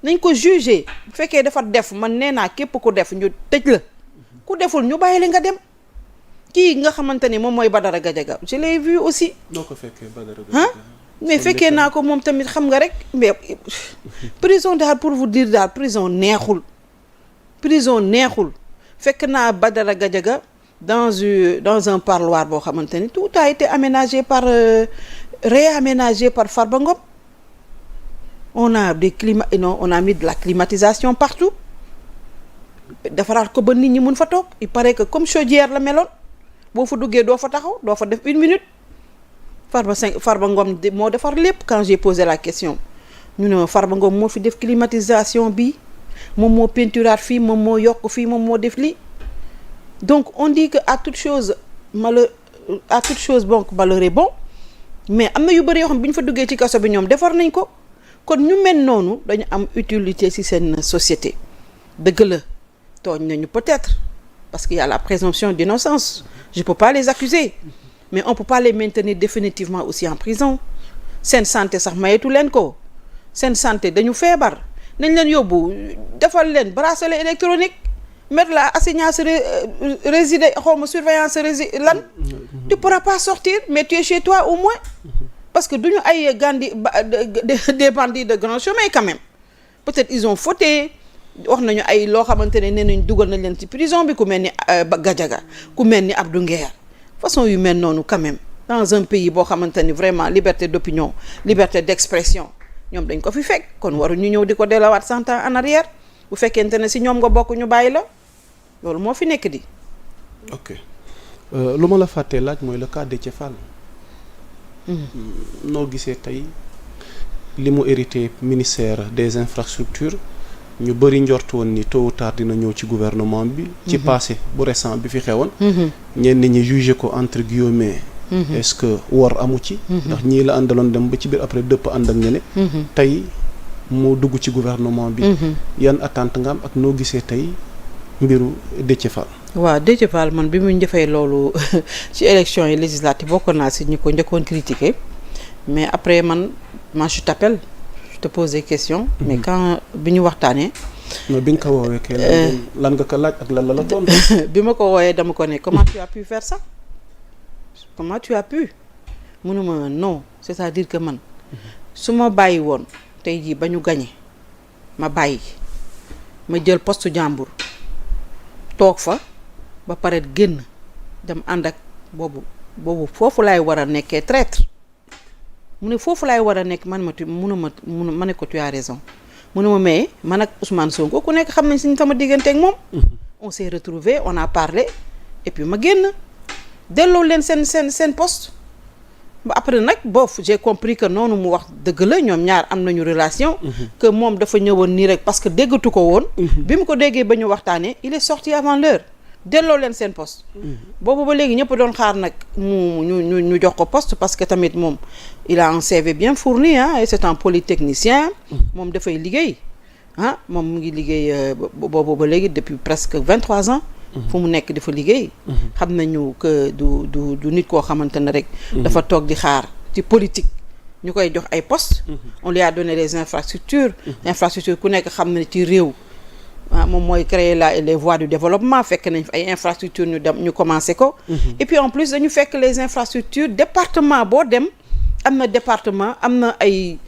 nañ ko juger bu fekkee dafa def man nee naa képp ku def ñu tëj la ku deful ñu bàyyi la nga dem kii nga xamante ni moom mooy Badara Gadiaga je l'ai vu aussi. noo ko fekkee Badara Gadiaga mais fekkee naa ko moom tamit xam nga rek mais prison daal pour vous dire daal prison neexul fekk naa Badara Gadiaga dans un parloir boo xamante ni tout a été aménagé réaménagé par Farba Ngom on a mis de la climatisation partout defaraat ko ba nit ñi mun fa toog il paraît que comme chaudière la meloon boo fa duggee doo fa taxaw doo fa def une minute Farba Ngom moo defar lépp quand j'ai posé la question ñu ne Farba Ngom moo fi def climatisation bi moom moo peinturaat fii moom moo yokk fii moom moo def lii donc on dit que à toute chose malheur est bon mais am na yu bëri yoo xam bi ñu fa duggee ci kaso bi ñoom defar nañ ko kon ñu mel noonu dañu am utilité ci seen société dëgg la tooñ nañu peut-être parce qu'il y a la présomption d'innocence je peux pas les accuser mais on peut pas les maintenir définitivement aussi en prison seen santé sax mayetu leen ko seen santé dañu feebar nañ leen yóbbu defal leen bracelet électronique mettre la assignance résidé xawma surveillance lan tu pourras pas sortir mais tu es chez toi au moins parce que duñu ay des bandits de grand chemin quand même peut-être ils ont fauté wax nañu ay loo xamante ne nee nañ dugal nañ leen ci prison bi ku mel ni Gadiaga ku mel ni Abdou Nguer façon yu mel noonu quand même dans un pays boo xamante ni vraiment liberté d'opinion liberté d'expression ñoom dañ ko fi fekk kon waru ñu ñëw di ko delawaat 100 ans en arrière bu fekkente ne si ñoom nga bokk ñu bàyyi la loolu moo fi nekk di. ok lu ma la fàttee laaj mooy le cas Déthié Fall. noo gisee tey li mu hérité ministère des infrastructures ñu bëri njort woon ni tôt ou tard dina ñëw ci gouvernement bi. ci passé bu récent bi fi xewoon. ñenn ñi jugé ko entre guillemets. est-ce que war amu ci. ndax ñii la àndaloon dem ba ci biir après dëpp ànd ak ñeneen. tey moo dugg ci gouvernement bi. yan attente nga am ak noo gisee tey mbiru Déthié Fall. waaw Déthié Fall man bi mu njëfee loolu ci élection yi législative bokk naa si ñu ko njëkkoon critiquer mais après je t'appelle je te pose des questions. mais quand bi ñu waxtaanee. non bi nga ko woowee kay lan nga ko laaj ak lan la tontu. bi ma ko wooyee dama ko ne comment tu as pu faire ça comment tu as pu munuma non c'est-à-dire que man su ma bàyyi woon tey jii ba ñu gañe ma bàyyi ma jël poste jàmbur toog fa ba pare génn dem ànd ak boobu foofu laay war a nekkee traître mu ne foofu laay war a nekk man ma ne ko tu as raison mu ne ma mais man ak Ousmane Sonko ku nekk xam nañ si sama diggante ak moom. on s'est retrouvés on a parlé et puis ma génn delloo leen seen poste ba après nag boof j'ai compris que noonu mu wax dëgg la ñoom ñaar am nañu relation. que moom dafa ñëwoon nii rek parce que déggatu ko woon. bi mu ko déggee ba ñu waxtaanee il est sorti avant l'heure delloo leen seen poste. boobu ba léegi ñëpp doon xaar nag ñu jox ko poste parce que tamit moom il a un CV bien fourni et c'est un polytechnicien. moom dafay liggéey moom mu ngi liggéey boobu ba léegi depuis presque 23 ans. fu mu nekk dafa liggéey. xam nañu que du nit koo xamante ne rek. dafa toog di xaar ci politique ñu koy jox ay postes. on lui a donné les infrastructures. infrastructures ku nekk xam na ci réew. moom mooy créer les voies du développement fekk nañ fi ay infrastructures ñu commencé ko. et puis en plus dañu fekk les infrastructures département boo dem am na département am na ay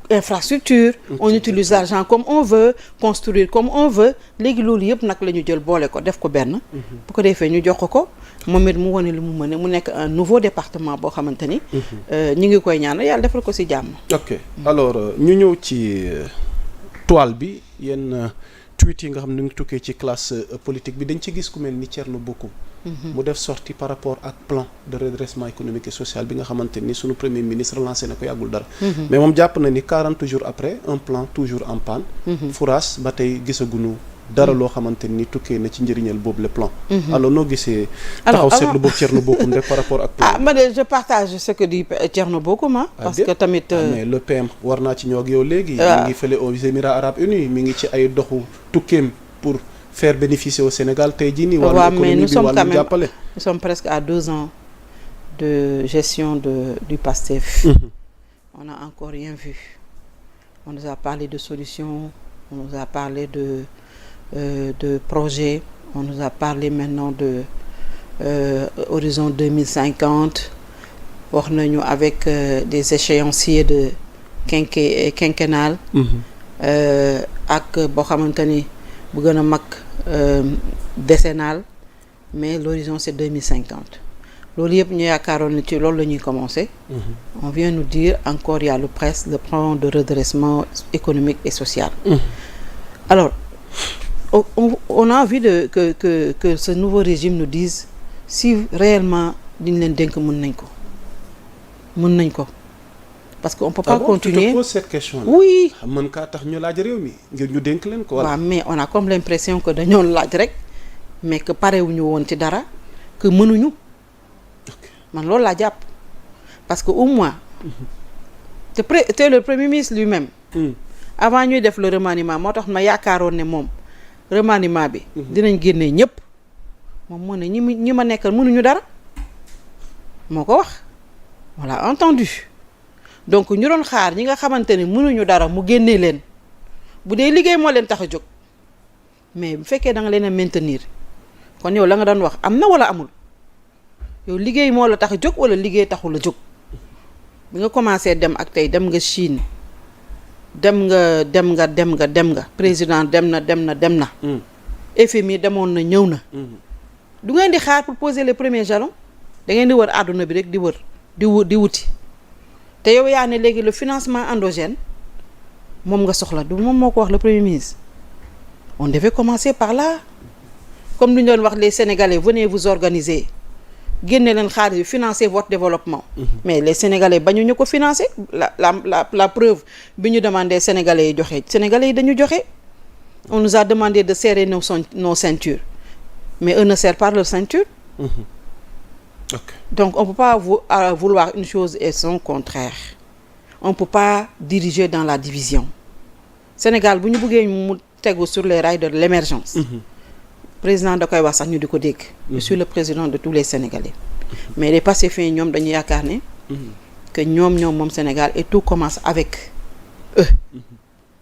infrastructures. on utilise l'argent comme on veut construire comme on veut léegi loolu yëpp nag la ñu jël boole ko def ko benn. bu ko defee ñu jox ko moom it mu wane lu mu mën mu nekk un nouveau département boo xamante ni. ñu ngi koy ñaanal yàlla defal ko ci jàmm. ok alors ñu ñëw ci toile bi yenn. tweet yi nga xam ne ngi tukkee ci classe politique bi dañ ci gis ku mel ni Thierno Bocoum mu def sortie par rapport ak plan de redressement économique et social bi nga xamante ni sunu premier ministre lancé na ko yàggul dara mais moom jàpp na ni 40 jours après un plan toujours en panne fouraas ba tey gisaguñu dara loo xamante ni tukkee na ci njëriñal boobu le plan alors noo gisee taxaw seetlu boobu Thierno Bocoum def par rapport ak plan man de je partage ce que dit Thierno Bocoum parce que tamit mais le PM war naa ci ñoo ak yow léegi mi ngi fële aux Émirats Arabes Unis mi ngi ci ay doxu tukkeem pour faire bénéficier au Sénégal tey jii nii wàllu économie bi wàllu jàppale nous sommes presque à 2 ans de gestion du PASTEF on n'a encore rien vu on nous a parlé de solutions on nous a parlé de projets, on nous a parlé maintenant de horizon 2050 wax nañu avec des échéanciers de quinquennal ak boo xamante ni bu gën a mag décennal mais l'horizon c'est 2050 loolu yëpp ñu yaakaaroon ni ci loolu la ñuy commencer. On vient nous dire encore il y a le plan de redressement économique et social. Alors on a envie que ce nouveau régime nous dise si réellement liñ leen dénk mën nañ ko parce que on peut pas continuer. tu te poses cette question là. Oui. mën kaa tax ñu laaj réew mi ngir ñu dénk leen ko. waaw mais on a comme l'impression que dañoo laaj rek mais que parewuñu woon ci dara que mënuñu. man loolu laa jàpp parce que au moins te le premier ministre lui-même avant ñuy def le remaniement moo tax ma yaakaaroon ne moom remaniement bi dinañ génnee ñëpp moom moo ne ñi ma nekkal mënuñu dara moo ko wax on l'a entendu donc ñu doon xaar ñi nga xamante ne mënuñu dara mu génnee leen bu dee liggéey moo leen tax a jóg mais bu fekkee da nga leen a maintenir kon yow la nga doon wax am na wala amul yow liggéey moo la tax a jóg wala liggéey taxul a jóg bi nga commencé dem ak tey dem nga Chine dem nga président dem na FMI demoon na ñëw na du ngeen di xaar pour poser les premiers jalons da ngeen di wër àdduna bi rek di wuti te yow yaa ne léegi le financement endogène moom nga soxla du moom moo ko wax le premier ministre on devait commencer par là comme lu ñu doon wax les Sénégalais venez vous organiser génne leen xaalis bi financer votre développement. Mais les Sénégalais bañu ñu ko financer la preuve bi ñu demandé Sénégalais yi joxe Sénégalais yi dañu joxe on nous a demandé de serrer nos ceintures mais eux ne serrent pas leur ceinture. Okay. Donc on peut pas vouloir une chose et son contraire. On peut pas diriger dans la division. Sénégal bu ñu bëggee mu tegu sur les rails de l'émergence. Président da koy wax sax ñu di ko dégg. Je suis le président de tous les Sénégalais. Mais les pacifiens ñoom dañu yaakaar ne que ñoom moom Sénégal et tout commence avec eux.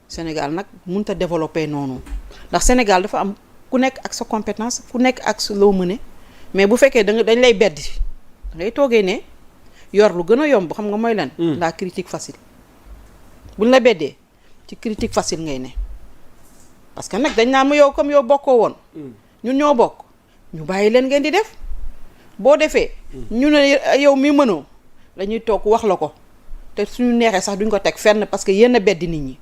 Sénégal nag mënut a développer noonu ndax Sénégal dafa am ku nekk ak sa compétence ku nekk ak sa loo mëne mais bu fekkee dañ lay beddi da ngay toogee ne yor lu gën a yomb xam nga mooy lan. La critique facile. buñ la beddee ci critique facile ngay ne parce que nag dañ naa ma yow comme yow bokkoo woon. ñun ñoo bokk ñu bàyyi leen ngeen di def boo defee. ñu ne yow mi mënoo dañuy toog wax la ko te suñu neexee sax duñ ko teg fenn parce que yenn beddi nit ñi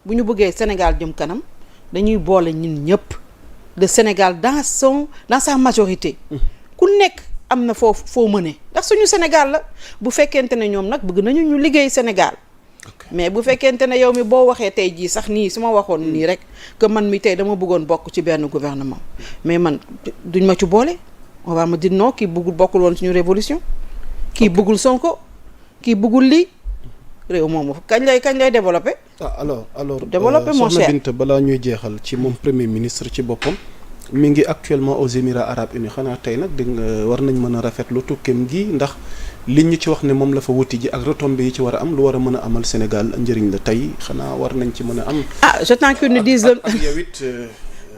bu ñu bëggee Sénégal jëm kanam dañuy boole ñun ñëpp le Sénégal dans sa majorité. ku nekk am na foo mëne ndax suñu Sénégal la bu fekkente ne ñoom nag bëgg nañu ñu liggéey Sénégal. Mais bu fekkente ne yow mi boo waxee tey jii sax nii su ma waxoon nii rek que man mi tey dama bëggoon bokk ci benn gouvernement mais man duñ ma ci boole on va me dire non kii bëggul bokkul woon suñu révolution kii bëggul Sonko kii bëggul lii réew moom kañ lay développer. alors développer mon cher soxna Binta balaa ñuy jeexal ci moom premier ministre ci boppam mi ngi actuellement aux Émirats arabes unis xanaa tey nag dégg nga war nañ mën a rafetlu tukkeem gi ndax liñ ñu ci wax ne moom la fa wuti ji ak retombées yi ci war a am lu war a mën a amal Sénégal njëriñ la tey xanaa war nañ ci mën a am. j'attends qu'ils nous disent ak yow it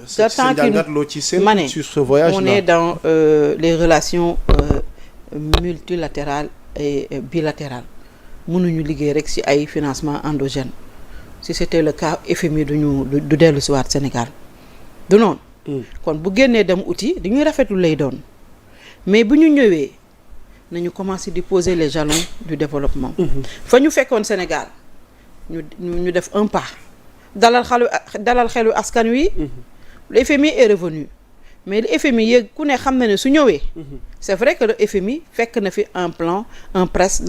sa njàngat loo ci seen sur ce voyage là on est dans les relations multilatérales et bilatérales mënuñu liggéey rek ci ay financement endogène si c'était le cas FMI du dellu si waat Sénégal du noonu. kon bu génnee dem uti dañuy rafetlu lay doon mais bu ñu ñëwee nañu commencer di poser les jalons du développement. fa ñu fekkoon Sénégal ñu def un pas dalal xelu askan wi. le FMI est revenu mais le FMI yéeg ku ne xam na ne su ñëwee. c'est vrai que le FMI fekk na fi un presse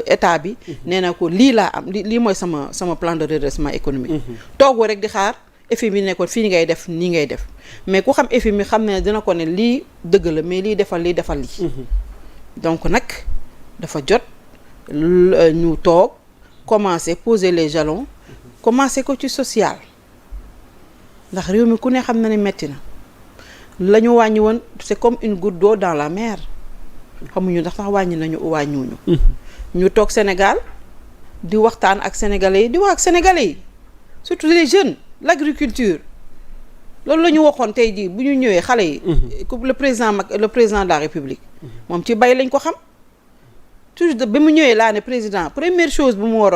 état bi. nee na ko lii laa am lii mooy sama plan de redressement économique. toogoo rek di xaar. FMI ne ko fii ngay def nii ngay def mais ku xam FMI xam ne dina ko ne lii dëgg la mais lii defal lii. Donc nag dafa jot ñu toog commencer poser les jalons commencer ko ci social ndax réew mi ku ne xam na ne metti na la ñu wàññi woon c'est comme une goutte d'eau dans la mer xamuñu ndax sax wàññi nañu wàññiwuñu ñu toog Sénégal di waxtaan ak sénégalais yi di wax ak sénégalais yi surtout les jeunes l'agriculture loolu la ñu waxoon tey jii bu ñu ñëwee xale yi. le président de la République. moom ci bay lañ ko xam toujours bi mu ñëwee laa ne président première chose bu mu waroon.